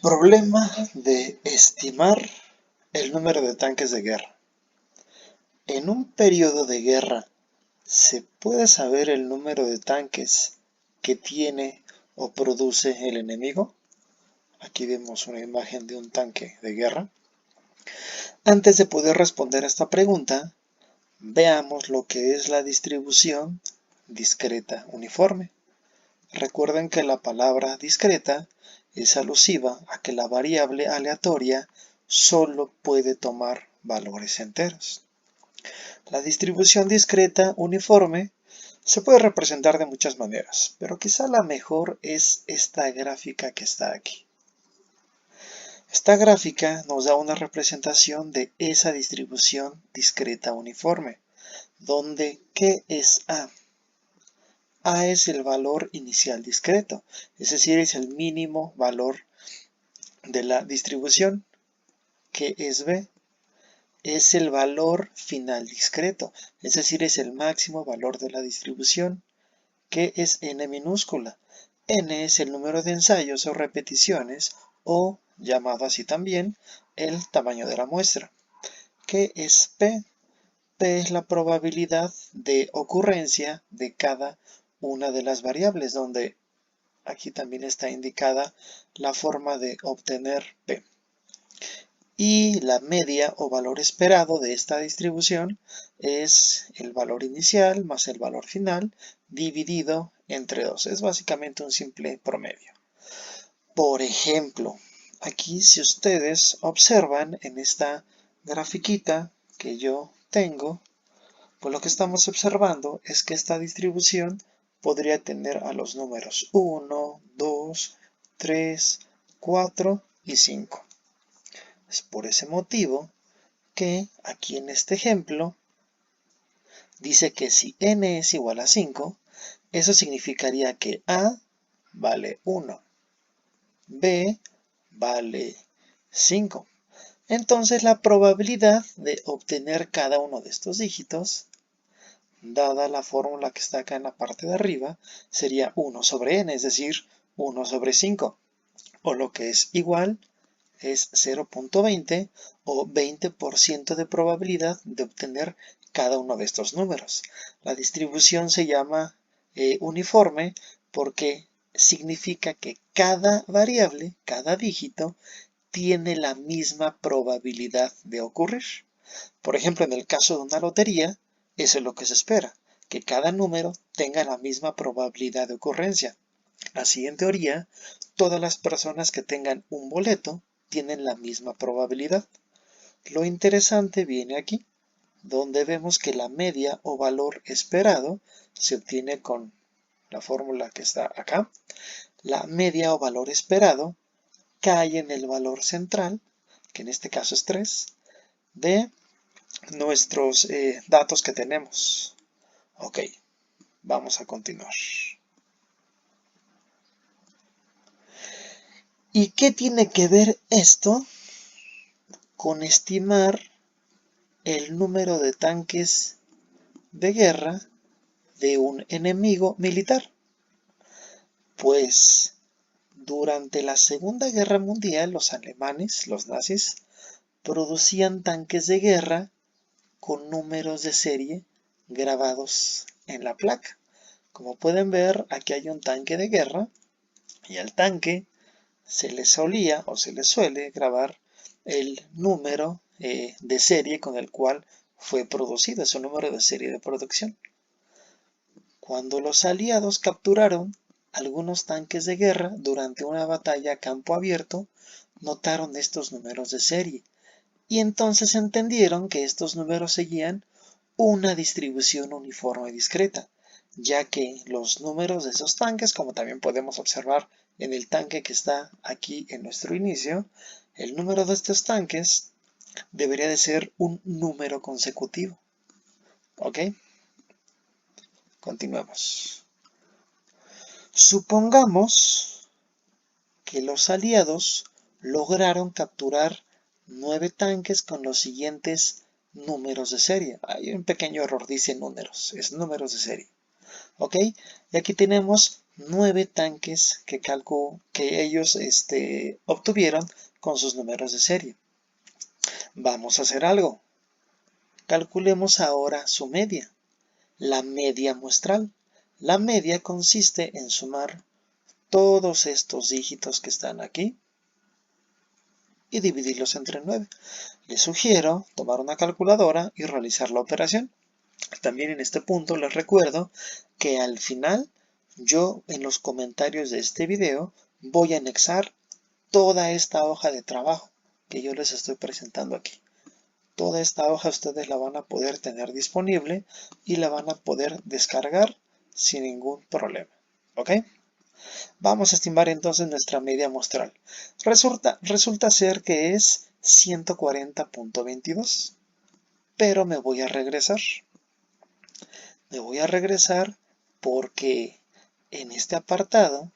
Problema de estimar el número de tanques de guerra. En un periodo de guerra, ¿se puede saber el número de tanques que tiene o produce el enemigo? Aquí vemos una imagen de un tanque de guerra. Antes de poder responder a esta pregunta, veamos lo que es la distribución discreta uniforme. Recuerden que la palabra discreta es alusiva a que la variable aleatoria solo puede tomar valores enteros. La distribución discreta uniforme se puede representar de muchas maneras, pero quizá la mejor es esta gráfica que está aquí. Esta gráfica nos da una representación de esa distribución discreta uniforme, donde ¿qué es A? A es el valor inicial discreto, es decir, es el mínimo valor de la distribución. ¿Qué es B? Es el valor final discreto, es decir, es el máximo valor de la distribución. ¿Qué es N minúscula? N es el número de ensayos o repeticiones, o, llamado así también, el tamaño de la muestra. ¿Qué es P? P es la probabilidad de ocurrencia de cada una de las variables, donde aquí también está indicada la forma de obtener P. Y la media o valor esperado de esta distribución es el valor inicial más el valor final dividido entre 2. Es básicamente un simple promedio. Por ejemplo, aquí si ustedes observan en esta grafiquita que yo tengo, pues lo que estamos observando es que esta distribución podría tener a los números 1, 2, 3, 4 y 5. Es por ese motivo que aquí en este ejemplo dice que si n es igual a 5, eso significaría que A vale 1, B vale 5. Entonces la probabilidad de obtener cada uno de estos dígitos, dada la fórmula que está acá en la parte de arriba, sería 1 sobre n, es decir, 1 sobre 5, o lo que es igual es 0.20 o 20% de probabilidad de obtener cada uno de estos números. La distribución se llama uniforme porque significa que cada variable, cada dígito, tiene la misma probabilidad de ocurrir. Por ejemplo, en el caso de una lotería, eso es lo que se espera, que cada número tenga la misma probabilidad de ocurrencia. Así, en teoría, todas las personas que tengan un boleto tienen la misma probabilidad. Lo interesante viene aquí, donde vemos que la media o valor esperado se obtiene con la fórmula que está acá. La media o valor esperado cae en el valor central, que en este caso es 3, de nuestros datos que tenemos. Ok, vamos a continuar. ¿Y qué tiene que ver esto con estimar el número de tanques de guerra de un enemigo militar? Pues durante la Segunda Guerra Mundial los alemanes, los nazis, producían tanques de guerra con números de serie grabados en la placa. Como pueden ver, aquí hay un tanque de guerra y al tanque se le solía o se le suele grabar el número de serie con el cual fue producido, es un número de serie de producción. Cuando los aliados capturaron algunos tanques de guerra durante una batalla a campo abierto, notaron estos números de serie y entonces entendieron que estos números seguían una distribución uniforme y discreta, ya que los números de esos tanques, como también podemos observar en el tanque que está aquí en nuestro inicio, el número de estos tanques debería de ser un número consecutivo. ¿Ok? Continuemos. Supongamos que los aliados lograron capturar 9 tanques con los siguientes números de serie. Hay un pequeño error, dice números, es números de serie. ¿Ok? Y aquí tenemos 9 tanques que ellos obtuvieron con sus números de serie. Vamos a hacer algo. Calculemos ahora su media, la media muestral. La media consiste en sumar todos estos dígitos que están aquí y dividirlos entre 9. Les sugiero tomar una calculadora y realizar la operación. También en este punto les recuerdo que al final yo en los comentarios de este video voy a anexar toda esta hoja de trabajo que yo les estoy presentando aquí. Toda esta hoja ustedes la van a poder tener disponible y la van a poder descargar sin ningún problema. ¿Ok? Vamos a estimar entonces nuestra media muestral. Resulta ser que es 140.22. Pero me voy a regresar. Me voy a regresar porque en este apartado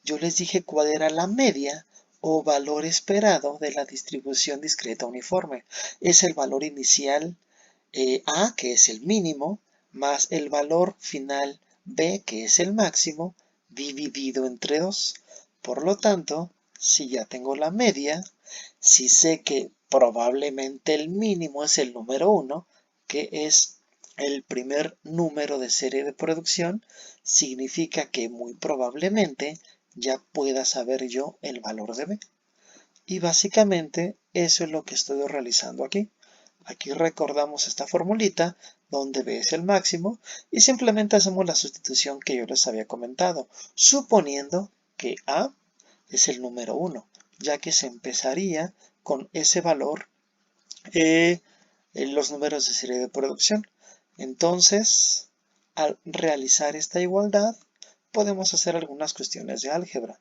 yo les dije cuál era la media o valor esperado de la distribución discreta uniforme. Es el valor inicial A, que es el mínimo, más el valor final B, que es el máximo, dividido entre 2. Por lo tanto, si ya tengo la media, si sé que probablemente el mínimo es el número 1, que es el primer número de serie de producción, significa que muy probablemente ya pueda saber yo el valor de B. Y básicamente eso es lo que estoy realizando aquí. Aquí recordamos esta formulita donde B es el máximo y simplemente hacemos la sustitución que yo les había comentado, suponiendo que A es el número 1, ya que se empezaría con ese valor en los números de serie de producción. Entonces, al realizar esta igualdad, podemos hacer algunas cuestiones de álgebra.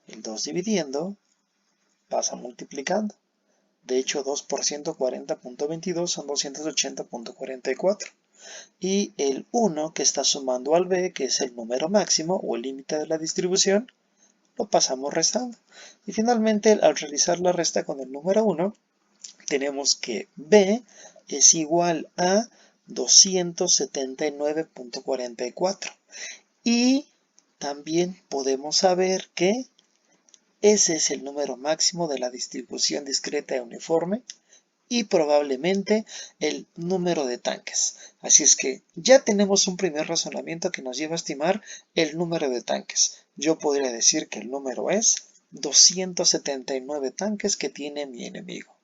El 2 dividiendo pasa multiplicando. De hecho, 2 por 140.22 son 280.44. Y el 1 que está sumando al B, que es el número máximo o el límite de la distribución, lo pasamos restando. Y finalmente, al realizar la resta con el número 1, tenemos que B es igual a 279.44. Y también podemos saber que ese es el número máximo de la distribución discreta y uniforme y probablemente el número de tanques. Así es que ya tenemos un primer razonamiento que nos lleva a estimar el número de tanques. Yo podría decir que el número es 279 tanques que tiene mi enemigo.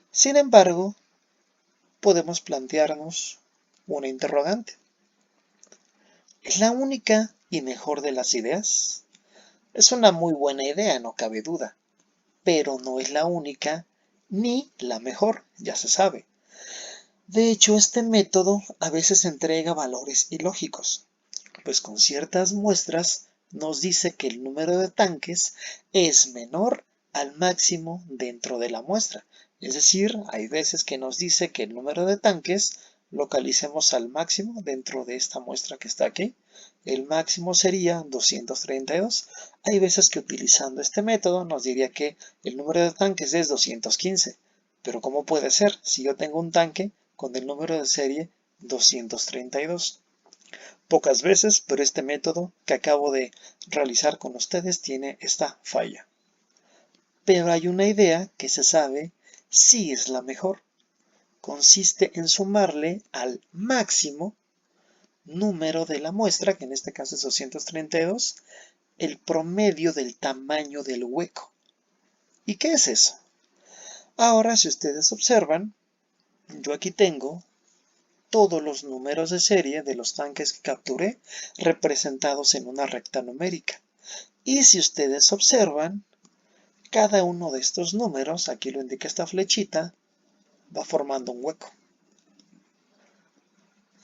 Sin embargo, podemos plantearnos una interrogante. ¿Es la única y mejor de las ideas? Es una muy buena idea, no cabe duda, pero no es la única ni la mejor, ya se sabe. De hecho, este método a veces entrega valores ilógicos, pues con ciertas muestras nos dice que el número de tanques es menor al máximo dentro de la muestra. Es decir, hay veces que nos dice que el número de tanques localicemos al máximo dentro de esta muestra que está aquí. El máximo sería 232. Hay veces que utilizando este método nos diría que el número de tanques es 215. Pero ¿cómo puede ser si yo tengo un tanque con el número de serie 232? Pocas veces, pero este método que acabo de realizar con ustedes tiene esta falla. Pero hay una idea que se sabe si es la mejor. Consiste en sumarle al máximo número de la muestra, que en este caso es 232, el promedio del tamaño del hueco. ¿Y qué es eso? Ahora, si ustedes observan, yo aquí tengo todos los números de serie de los tanques que capturé representados en una recta numérica. Y si ustedes observan, cada uno de estos números, aquí lo indica esta flechita, va formando un hueco.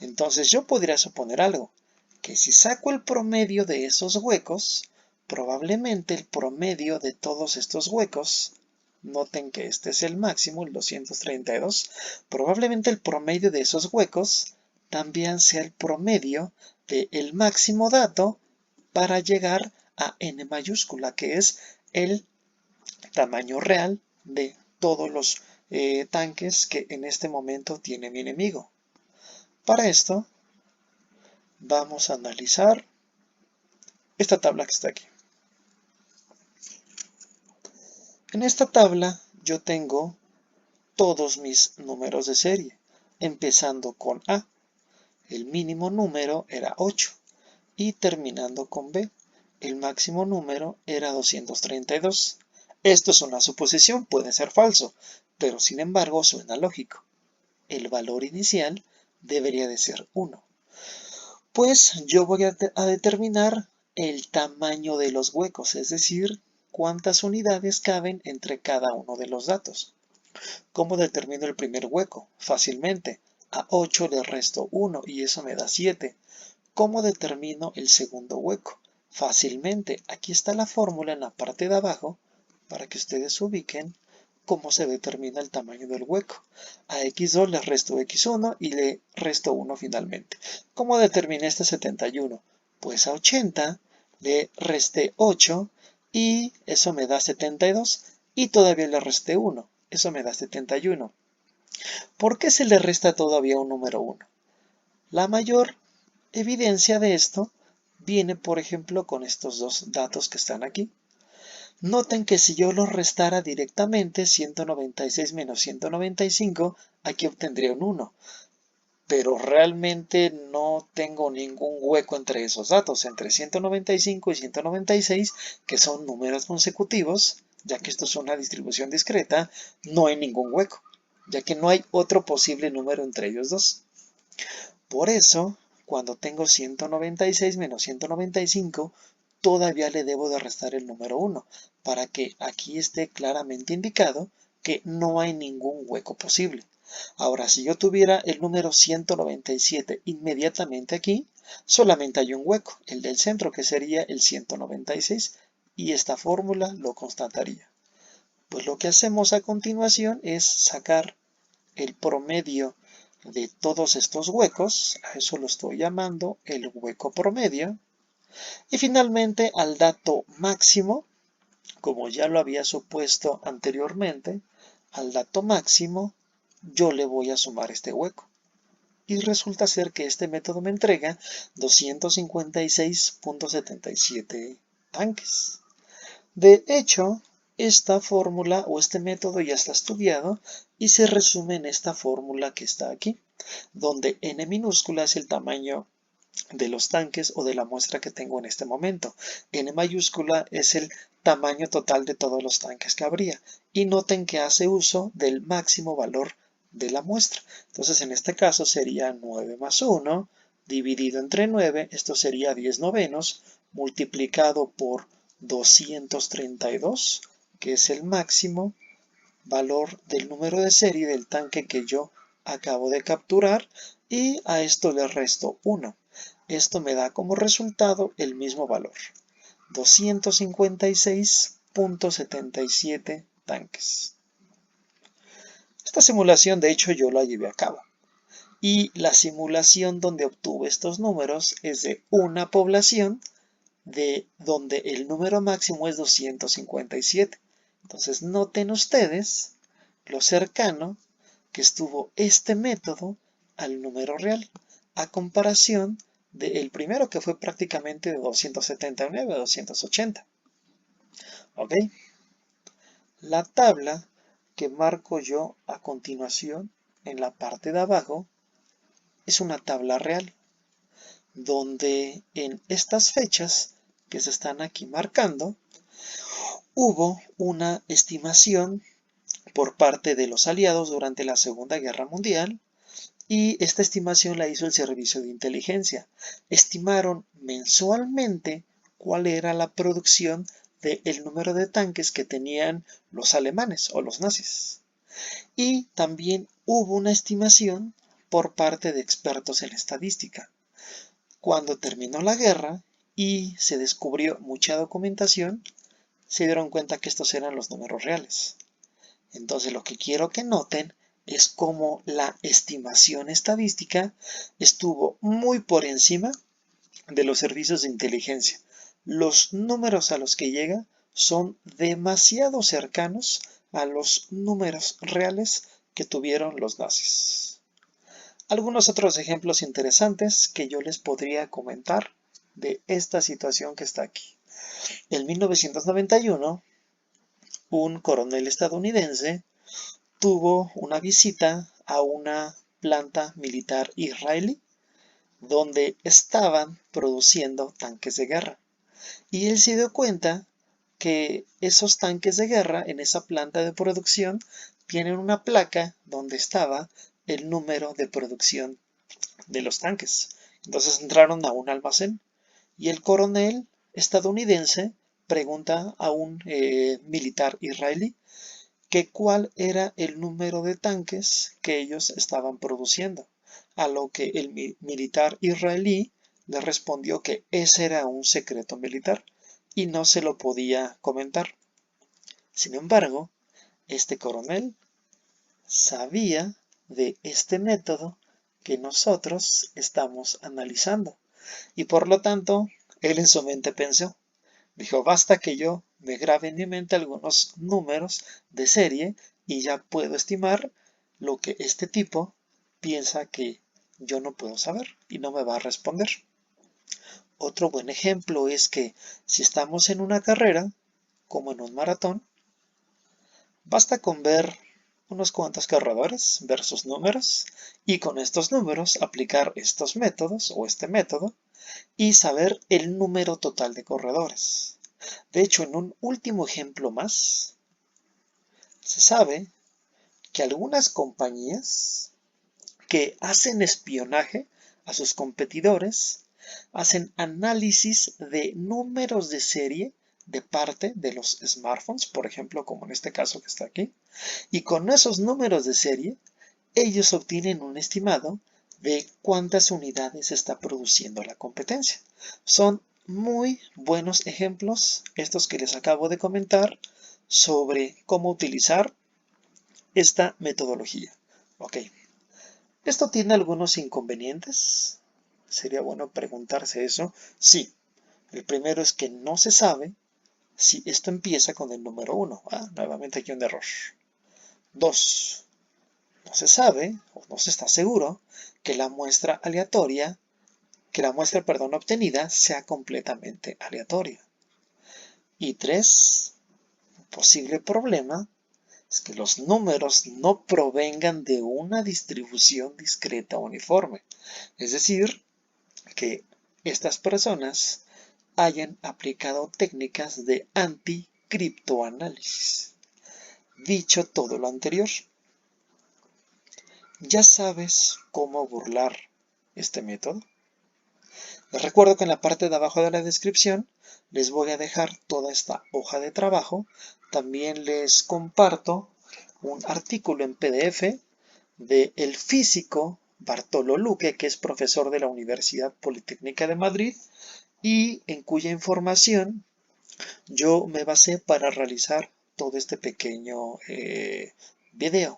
Entonces yo podría suponer algo, que si saco el promedio de esos huecos, probablemente el promedio de todos estos huecos, noten que este es el máximo, el 232, probablemente el promedio de esos huecos también sea el promedio del máximo dato para llegar a n mayúscula, que es el tamaño real de todos los tanques que en este momento tiene mi enemigo. Para esto, vamos a analizar esta tabla que está aquí. En esta tabla yo tengo todos mis números de serie, empezando con A. El mínimo número era 8 y terminando con B. El máximo número era 232. Esto es una suposición, puede ser falso, pero sin embargo suena lógico. El valor inicial debería de ser 1. Pues yo voy a determinar el tamaño de los huecos, es decir, cuántas unidades caben entre cada uno de los datos. ¿Cómo determino el primer hueco? Fácilmente. A 8 le resto 1 y eso me da 7. ¿Cómo determino el segundo hueco? Fácilmente. Aquí está la fórmula en la parte de abajo para que ustedes ubiquen cómo se determina el tamaño del hueco. A x2 le resto x1 y le resto 1 finalmente. ¿Cómo determiné este 71? Pues a 80 le resté 8 y eso me da 72 y todavía le resté 1. Eso me da 71. ¿Por qué se le resta todavía un número 1? La mayor evidencia de esto viene, por ejemplo, con estos dos datos que están aquí. Noten que si yo los restara directamente, 196 menos 195, aquí obtendría un 1. Pero realmente no tengo ningún hueco entre esos datos, entre 195 y 196, que son números consecutivos, ya que esto es una distribución discreta, no hay ningún hueco, ya que no hay otro posible número entre ellos dos. Por eso, cuando tengo 196 menos 195, todavía le debo de restar el número 1, para que aquí esté claramente indicado que no hay ningún hueco posible. Ahora, si yo tuviera el número 197 inmediatamente aquí, solamente hay un hueco, el del centro, que sería el 196, y esta fórmula lo constataría. Pues lo que hacemos a continuación es sacar el promedio de todos estos huecos, a eso lo estoy llamando el hueco promedio, y finalmente al dato máximo, como ya lo había supuesto anteriormente, al dato máximo yo le voy a sumar este hueco. Y resulta ser que este método me entrega 256.77 tanques. De hecho, esta fórmula o este método ya está estudiado y se resume en esta fórmula que está aquí, donde n minúscula es el tamaño de los tanques o de la muestra que tengo en este momento. N mayúscula es el tamaño total de todos los tanques que habría. Y noten que hace uso del máximo valor de la muestra. Entonces en este caso sería 9 más 1 dividido entre 9, esto sería 10 novenos, multiplicado por 232, que es el máximo valor del número de serie del tanque que yo acabo de capturar, y a esto le resto 1. Esto me da como resultado el mismo valor, 256.77 tanques. Esta simulación de hecho yo la llevé a cabo. Y la simulación donde obtuve estos números es de una población de donde el número máximo es 257. Entonces noten ustedes lo cercano que estuvo este método al número real, a comparación del primero que fue prácticamente de 279 a 280. ¿Ok? La tabla que marco yo a continuación en la parte de abajo es una tabla real, donde en estas fechas que se están aquí marcando, hubo una estimación por parte de los aliados durante la Segunda Guerra Mundial, y esta estimación la hizo el Servicio de Inteligencia. Estimaron mensualmente cuál era la producción del número de tanques que tenían los alemanes o los nazis. Y también hubo una estimación por parte de expertos en estadística. Cuando terminó la guerra y se descubrió mucha documentación, se dieron cuenta que estos eran los números reales. Entonces lo que quiero que noten es cómo la estimación estadística estuvo muy por encima de los servicios de inteligencia. Los números a los que llega son demasiado cercanos a los números reales que tuvieron los nazis. algunos otros ejemplos interesantes que yo les podría comentar de esta situación que está aquí. En 1991, un coronel estadounidense tuvo una visita a una planta militar israelí donde estaban produciendo tanques de guerra. Y él se dio cuenta que esos tanques de guerra en esa planta de producción tienen una placa donde estaba el número de producción de los tanques. Entonces entraron a un almacén y el coronel estadounidense pregunta a un militar israelí que cuál era el número de tanques que ellos estaban produciendo, a lo que el militar israelí le respondió que ese era un secreto militar y no se lo podía comentar. Sin embargo, este coronel sabía de este método que nosotros estamos analizando y por lo tanto, él en su mente pensó, dijo, basta que yo me grabe en mi mente algunos números de serie y ya puedo estimar lo que este tipo piensa que yo no puedo saber y no me va a responder. Otro buen ejemplo es que si estamos en una carrera, como en un maratón, basta con ver unos cuantos corredores, ver sus números y con estos números aplicar estos métodos o este método y saber el número total de corredores. De hecho, en un último ejemplo más, se sabe que algunas compañías que hacen espionaje a sus competidores hacen análisis de números de serie de parte de los smartphones, por ejemplo, como en este caso que está aquí, y con esos números de serie, ellos obtienen un estimado de cuántas unidades está produciendo la competencia. Son muy buenos ejemplos estos que les acabo de comentar sobre cómo utilizar esta metodología. Ok, ¿esto tiene algunos inconvenientes? Sería bueno preguntarse eso. Sí, el primero es que no se sabe si esto empieza con el número 1. Nuevamente aquí un error. 2. No se sabe o no se está seguro que la muestra aleatoria, obtenida sea completamente aleatoria. Y 3. Un posible problema es que los números no provengan de una distribución discreta uniforme. Es decir, que estas personas hayan aplicado técnicas de anticriptoanálisis. Dicho todo lo anterior, ¿ya sabes cómo burlar este método? Les recuerdo que en la parte de abajo de la descripción les voy a dejar toda esta hoja de trabajo. También les comparto un artículo en PDF de el físico Bartolo Luque, que es profesor de la Universidad Politécnica de Madrid y en cuya información yo me basé para realizar todo este pequeño video.